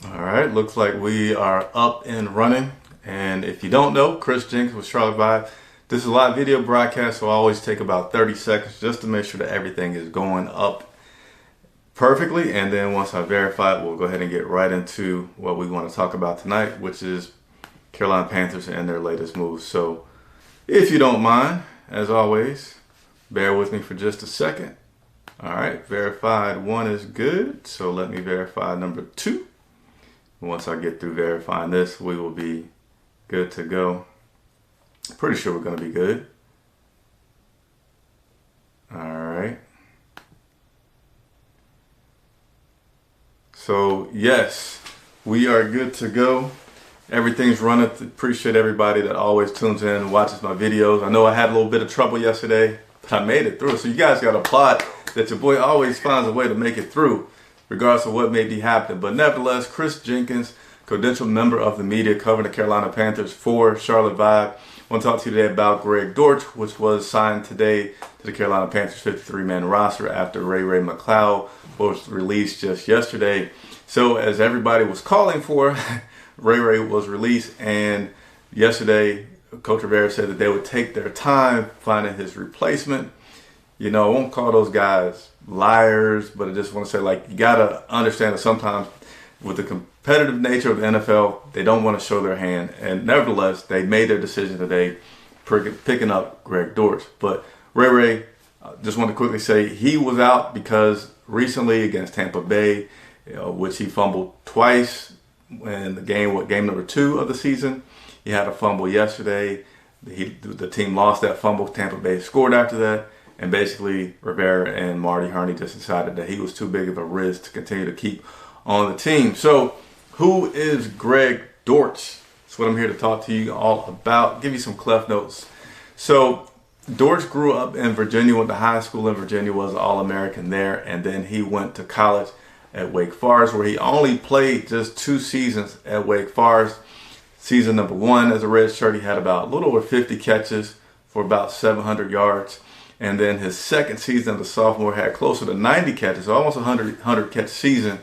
All right, looks like we are up and running. And if you don't know, Chris Jenkins with Charlotte Vibe. This is a live video broadcast, so I always take about 30 seconds just to make sure that everything is going up perfectly. And then once I verify it, we'll go ahead and get right into what we want to talk about tonight, which is Carolina Panthers and their latest moves. So if you don't mind, as always, bear with me for just a second. All right, verified 1 is good. So let me verify number 2. Once I get through verifying this, we will be good to go. Pretty sure we're going to be good. All right. So yes, we are good to go. Everything's running. Appreciate everybody that always tunes in and watches my videos. I know I had a little bit of trouble yesterday, but I made it through. So you guys got to applaud that your boy always finds a way to make it through, regardless of what may be happening. But nevertheless, Chris Jenkins, credentialed member of the media covering the Carolina Panthers for Charlotte Vibe. I want to talk to you today about Greg Dortch, which was signed today to the Carolina Panthers 53-man roster after Ray McCloud was released just yesterday. So as everybody was calling for, Ray was released, and yesterday Coach Rivera said that they would take their time finding his replacement. You know, I won't call those guys liars, but I just want to say, like, you got to understand that sometimes with the competitive nature of the NFL, they don't want to show their hand. And nevertheless, they made their decision today, picking up Greg Dortch. But Ray, just want to quickly say he was out because recently against Tampa Bay, which he fumbled twice in the game number 2 of the season. He had a fumble yesterday. The team lost that fumble. Tampa Bay scored after that. And basically, Rivera and Marty Hurney just decided that he was too big of a risk to continue to keep on the team. So, who is Greg Dortch? That's what I'm here to talk to you all about. Give you some Cliff Notes. So, Dortch grew up in Virginia, went to high school in Virginia, was an All-American there, and then he went to college at Wake Forest, where he only played just 2 seasons at Wake Forest. Season number 1 as a redshirt, he had about a little over 50 catches for about 700 yards. And then his second season as a sophomore had closer to 90 catches, almost 100 catch season,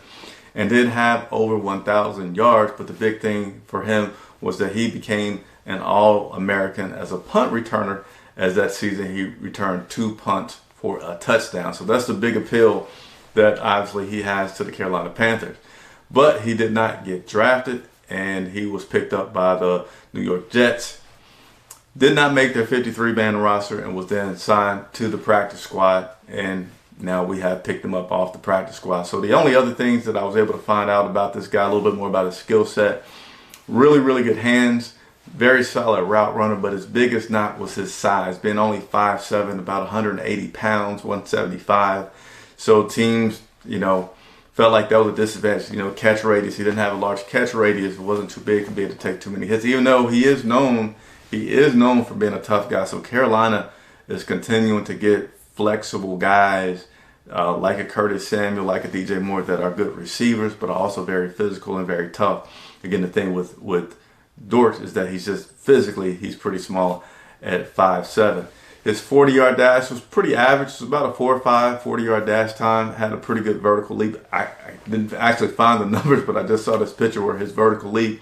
and did have over 1,000 yards. But the big thing for him was that he became an All-American as a punt returner, as that season he returned 2 punts for a touchdown. So that's the big appeal that obviously he has to the Carolina Panthers. But he did not get drafted, and he was picked up by the New York Jets. Did not make their 53-man roster and was then signed to the practice squad, and now we have picked him up off the practice squad. So the only other things that I was able to find out about this guy, a little bit more about his skill set, really good hands, very solid route runner, but his biggest knock was his size, being only 5'7", about 180 pounds, 175. So teams, felt like that was a disadvantage. Catch radius, he didn't have a large catch radius. It wasn't too big to be able to take too many hits, even though he is known for being a tough guy. So Carolina is continuing to get flexible guys like a Curtis Samuel, like a DJ Moore, that are good receivers, but also very physical and very tough. Again, the thing with Dortch is that he's just physically, he's pretty small at 5'7". His 40-yard dash was pretty average. It was about a 4.5 40-yard dash time. Had a pretty good vertical leap. I didn't actually find the numbers, but I just saw this picture where his vertical leap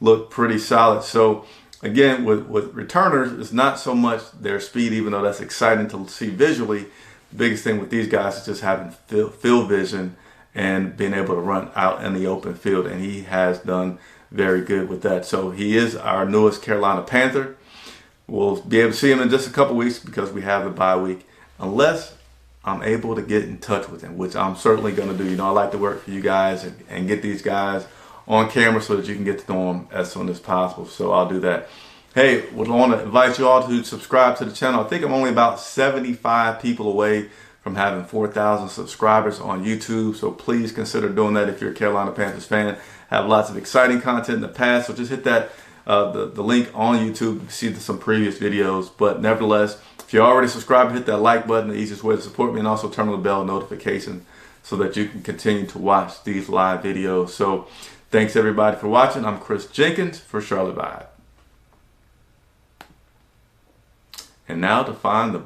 looked pretty solid. So again, with returners, it's not so much their speed, even though that's exciting to see visually. The biggest thing with these guys is just having field vision and being able to run out in the open field, and he has done very good with that. So he is our newest Carolina Panther. We'll be able to see him in just a couple weeks because we have the bye week, unless I'm able to get in touch with him, which I'm certainly going to do. I like to work for you guys and get these guys on camera so that you can get to know them as soon as possible. So I'll do that. Hey, would want to invite you all to subscribe to the channel. I think I'm only about 75 people away from having 4,000 subscribers on YouTube. So please consider doing that if you're a Carolina Panthers fan. Have lots of exciting content in the past. So just hit that the link on YouTube to see some previous videos. But nevertheless, if you're already subscribed, hit that like button, the easiest way to support me, and also turn on the bell notification so that you can continue to watch these live videos. So thanks everybody for watching. I'm Chris Jenkins for Charlotte Vibe. And now to find the